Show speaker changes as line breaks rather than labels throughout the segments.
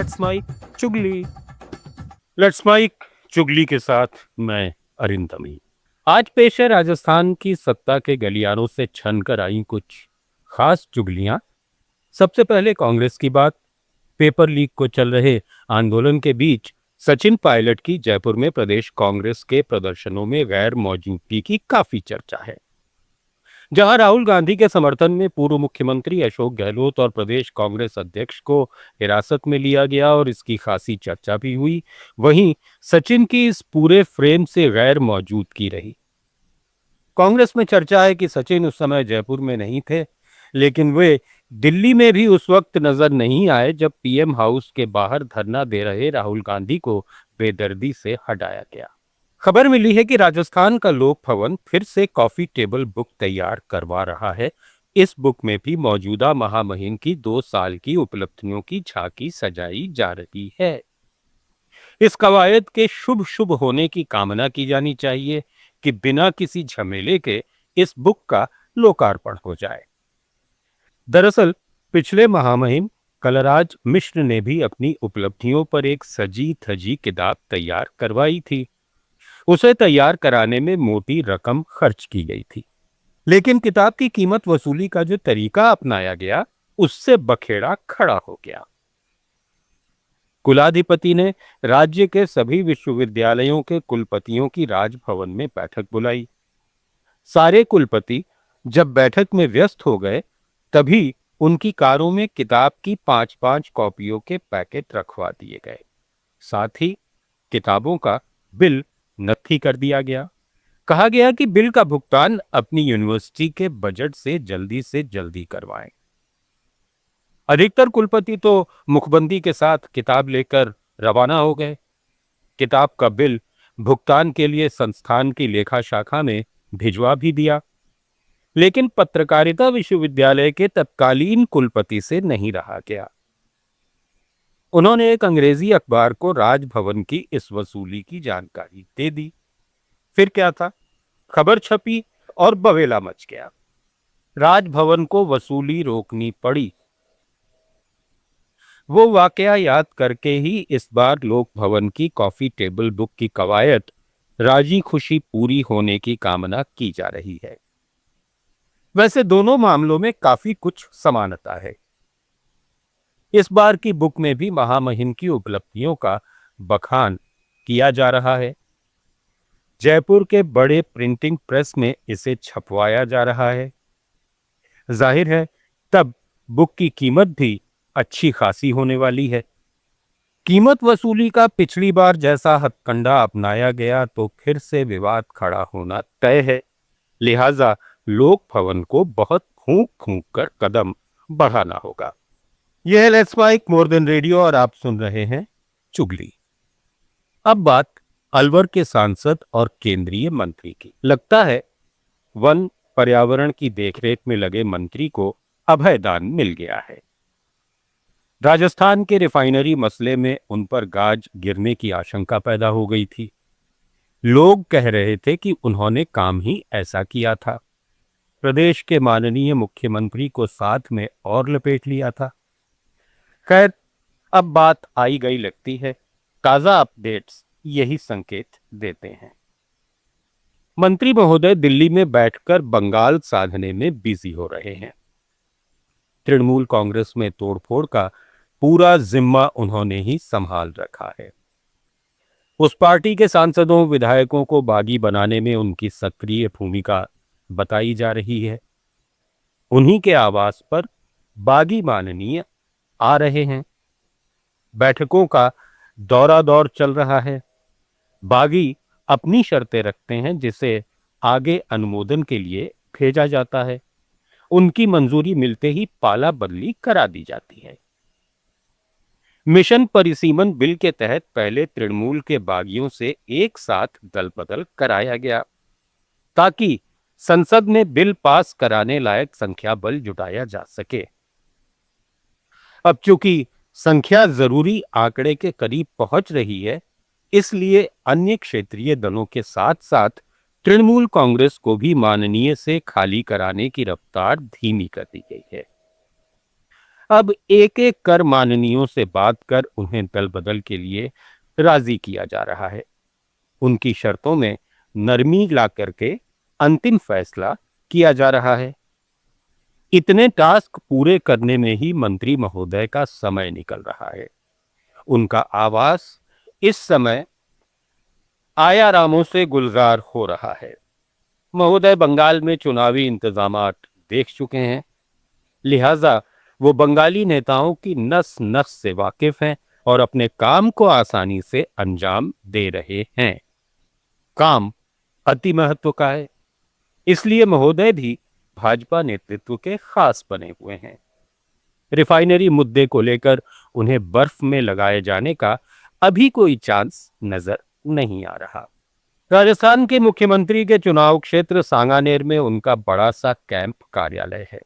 Let's mic चुगली। Let's mic चुगली के साथ मैं अरिंदमी। आज पेश है राजस्थान की सत्ता के गलियारों से छनकर आई कुछ खास चुगलियां। सबसे पहले कांग्रेस की बात। पेपर लीक को चल रहे आंदोलन के बीच सचिन पायलट की जयपुर में प्रदेश कांग्रेस के प्रदर्शनों में गैर मौजूदगी की काफी चर्चा है। जहां राहुल गांधी के समर्थन में पूर्व मुख्यमंत्री अशोक गहलोत और प्रदेश कांग्रेस अध्यक्ष को हिरासत में लिया गया और इसकी खासी चर्चा भी हुई, वहीं सचिन की इस पूरे फ्रेम से गैर मौजूदगी रही। कांग्रेस में चर्चा है कि सचिन उस समय जयपुर में नहीं थे, लेकिन वे दिल्ली में भी उस वक्त नजर नहीं आए जब पीएम हाउस के बाहर धरना दे रहे राहुल गांधी को बेदर्दी से हटाया गया। खबर मिली है कि राजस्थान का लोक भवन फिर से कॉफी टेबल बुक तैयार करवा रहा है। इस बुक में भी मौजूदा महामहिम की 2 साल की उपलब्धियों की झांकी सजाई जा रही है। इस कवायद के शुभ शुभ होने की कामना की जानी चाहिए कि बिना किसी झमेले के इस बुक का लोकार्पण हो जाए। दरअसल पिछले महामहिम कलराज मिश्र ने भी अपनी उपलब्धियों पर एक सजी धजी किताब तैयार करवाई थी। उसे तैयार कराने में मोटी रकम खर्च की गई थी, लेकिन किताब की कीमत वसूली का जो तरीका अपनाया गया उससे बखेड़ा खड़ा हो गया। कुलाधिपति ने राज्य के सभी विश्वविद्यालयों के कुलपतियों की राजभवन में बैठक बुलाई। सारे कुलपति जब बैठक में व्यस्त हो गए, तभी उनकी कारों में किताब की 5-5 कॉपियों के पैकेट रखवा दिए गए। साथ ही किताबों का बिल नक्की कर दिया गया। कहा गया कि बिल का भुगतान अपनी यूनिवर्सिटी के बजट से जल्दी करवाएं। अधिकतर कुलपति तो मुखबंदी के साथ किताब लेकर रवाना हो गए। किताब का बिल भुगतान के लिए संस्थान की लेखा शाखा में भिजवा भी दिया, लेकिन पत्रकारिता विश्वविद्यालय के तत्कालीन कुलपति से नहीं रहा गया। उन्होंने एक अंग्रेजी अखबार को राजभवन की इस वसूली की जानकारी दे दी। फिर क्या था, खबर छपी और बवेला मच गया। राजभवन को वसूली रोकनी पड़ी। वो वाकया याद करके ही इस बार लोक भवन की कॉफी टेबल बुक की कवायद राजी खुशी पूरी होने की कामना की जा रही है। वैसे दोनों मामलों में काफी कुछ समानता है। इस बार की बुक में भी महामहिम की उपलब्धियों का बखान किया जा रहा है। जयपुर के बड़े प्रिंटिंग प्रेस में इसे छपवाया जा रहा है। जाहिर है तब बुक की कीमत भी अच्छी खासी होने वाली है। कीमत वसूली का पिछली बार जैसा हथकंडा अपनाया गया तो फिर से विवाद खड़ा होना तय है। लिहाजा लोक भवन को बहुत फूंक फूंक कर कदम बढ़ाना होगा। यह है let's mic more than radio और आप सुन रहे हैं चुगली। अब बात अलवर के सांसद और केंद्रीय मंत्री की। लगता है वन पर्यावरण की देखरेख में लगे मंत्री को अभयदान मिल गया है। राजस्थान के रिफाइनरी मसले में उन पर गाज गिरने की आशंका पैदा हो गई थी। लोग कह रहे थे कि उन्होंने काम ही ऐसा किया था। प्रदेश के माननीय मुख्यमंत्री को साथ में और लपेट लिया था। खैर, अब बात आई गई लगती है। ताजा अपडेट्स यही संकेत देते हैं। मंत्री महोदय दिल्ली में बैठकर बंगाल साधने में बिजी हो रहे हैं। तृणमूल कांग्रेस में तोड़फोड़ का पूरा जिम्मा उन्होंने ही संभाल रखा है। उस पार्टी के सांसदों विधायकों को बागी बनाने में उनकी सक्रिय भूमिका बताई जा रही है। उन्हीं के आवास पर बागी माननीय आ रहे हैं। बैठकों का दौरा दौर चल रहा है। बागी अपनी शर्तें रखते हैं जिसे आगे अनुमोदन के लिए भेजा जाता है। उनकी मंजूरी मिलते ही पाला बदली करा दी जाती है। मिशन परिसीमन बिल के तहत पहले तृणमूल के बागियों से एक साथ दल बदल कराया गया ताकि संसद में बिल पास कराने लायक संख्या बल जुटाया जा सके। अब चूंकि संख्या जरूरी आंकड़े के करीब पहुंच रही है, इसलिए अन्य क्षेत्रीय दलों के साथ साथ तृणमूल कांग्रेस को भी माननीय से खाली कराने की रफ्तार धीमी कर दी गई है। अब एक एक कर माननीयों से बात कर उन्हें दल बदल के लिए राजी किया जा रहा है। उनकी शर्तों में नरमी ला करके अंतिम फैसला किया जा रहा है। इतने टास्क पूरे करने में ही मंत्री महोदय का समय निकल रहा है। उनका आवास इस समय आयारामों से गुलजार हो रहा है। महोदय बंगाल में चुनावी इंतजामात देख चुके हैं, लिहाजा वो बंगाली नेताओं की नस नस से वाकिफ हैं और अपने काम को आसानी से अंजाम दे रहे हैं। काम अति महत्व का है, इसलिए महोदय भी भाजपा नेतृत्व के खास बने हुए हैं। रिफाइनरी मुद्दे को लेकर उन्हें बर्फ में लगाए जाने का अभी कोई चांस नजर नहीं आ रहा। राजस्थान के मुख्यमंत्री के चुनाव क्षेत्र सांगानेर में उनका बड़ा सा कैंप कार्यालय है।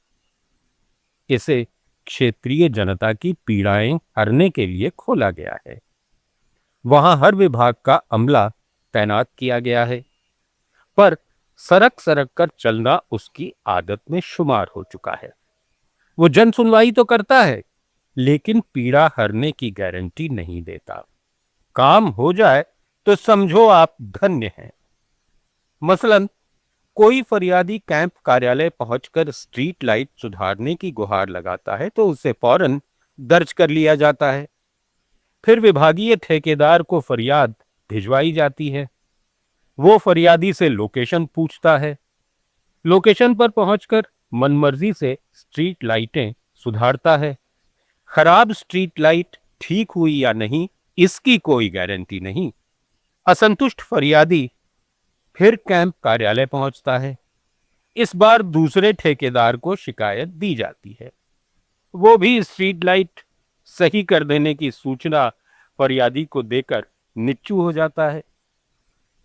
इसे क्षेत्रीय जनता की पीड़ाएं हरने के लिए खोला गया है। वहां हर विभाग का अमला तैनात किया गया है, पर सरक सरक कर चलना उसकी आदत में शुमार हो चुका है। वो जन सुनवाई तो करता है, लेकिन पीड़ा हरने की गारंटी नहीं देता। काम हो जाए तो समझो आप धन्य हैं। मसलन कोई फरियादी कैंप कार्यालय पहुंचकर स्ट्रीट लाइट सुधारने की गुहार लगाता है तो उसे फौरन दर्ज कर लिया जाता है। फिर विभागीय ठेकेदार को फरियाद भिजवाई जाती है। वो फरियादी से लोकेशन पूछता है। लोकेशन पर पहुंचकर मनमर्जी से स्ट्रीट लाइटें सुधारता है। खराब स्ट्रीट लाइट ठीक हुई या नहीं, इसकी कोई गारंटी नहीं। असंतुष्ट फरियादी फिर कैंप कार्यालय पहुंचता है। इस बार दूसरे ठेकेदार को शिकायत दी जाती है। वो भी स्ट्रीट लाइट सही कर देने की सूचना फरियादी को देकर निच्चू हो जाता है।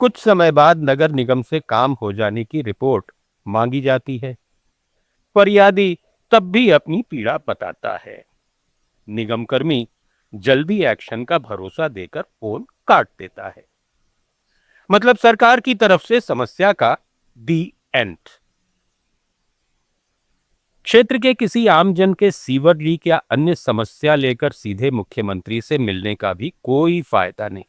कुछ समय बाद नगर निगम से काम हो जाने की रिपोर्ट मांगी जाती है। फरियादी तब भी अपनी पीड़ा बताता है। निगम कर्मी जल्दी एक्शन का भरोसा देकर फोन काट देता है। मतलब सरकार की तरफ से समस्या का दी एंड। क्षेत्र के किसी आमजन के सीवर लीक या अन्य समस्या लेकर सीधे मुख्यमंत्री से मिलने का भी कोई फायदा नहीं।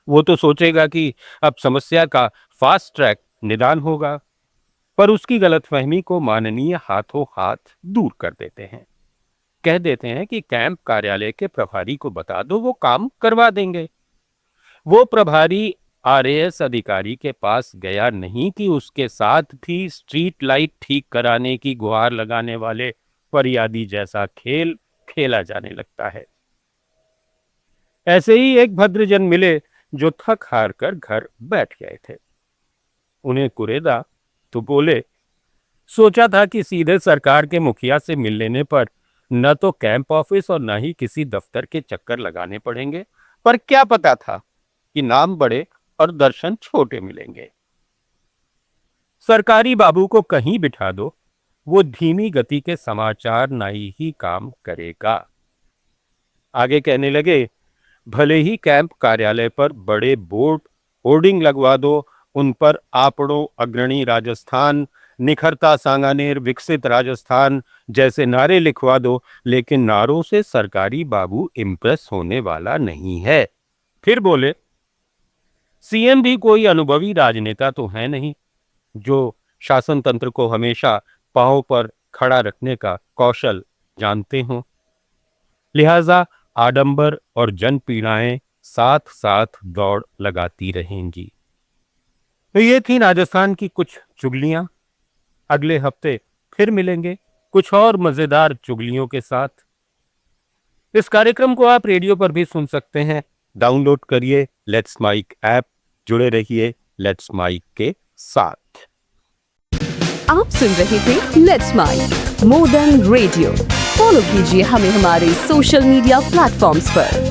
वो तो सोचेगा कि अब समस्या का फास्ट ट्रैक निदान होगा, पर उसकी गलतफहमी को माननीय हाथों हाथ दूर कर देते हैं। कह देते हैं कि कैंप कार्यालय के प्रभारी को बता दो, वो काम करवा देंगे। वो प्रभारी आरएएस अधिकारी के पास गया नहीं कि उसके साथ भी स्ट्रीट लाइट ठीक कराने की गुहार लगाने वाले फरियादी जैसा खेल खेला जाने लगता है। ऐसे ही एक भद्रजन मिले जो थक हार कर घर बैठ गए थे। उन्हें कुरेदा तो बोले, सोचा था कि सीधे सरकार के मुखिया से मिल लेने पर न तो कैंप ऑफिस और न ही किसी दफ्तर के चक्कर लगाने पड़ेंगे, पर क्या पता था कि नाम बड़े और दर्शन छोटे मिलेंगे। सरकारी बाबू को कहीं बिठा दो, वो धीमी गति के समाचार नाई ही काम करेगा। आगे कहने लगे, भले ही कैंप कार्यालय पर बड़े बोर्ड होर्डिंग लगवा दो, उन पर आपड़ो अग्रणी राजस्थान, निखरता सांगानेर, विकसित राजस्थान जैसे नारे लिखवा दो, लेकिन नारों से सरकारी बाबू इंप्रेस होने वाला नहीं है। फिर बोले, सीएम भी कोई अनुभवी राजनेता तो है नहीं जो शासन तंत्र को हमेशा पांव पर खड़ा रखने का कौशल जानते हो। लिहाजा आडंबर और जन पीड़ाएं साथ साथ दौड़ लगाती रहेंगी। तो ये थी राजस्थान की कुछ चुगलियां। अगले हफ्ते फिर मिलेंगे कुछ और मजेदार चुगलियों के साथ। इस कार्यक्रम को आप रेडियो पर भी सुन सकते हैं। डाउनलोड करिए लेट्स माइक ऐप, जुड़े रहिए लेट्स माइक के साथ।
आप सुन रहे थे let's mic more than radio. Follow कीजिए हमें हमारे सोशल मीडिया प्लेटफॉर्म्स पर।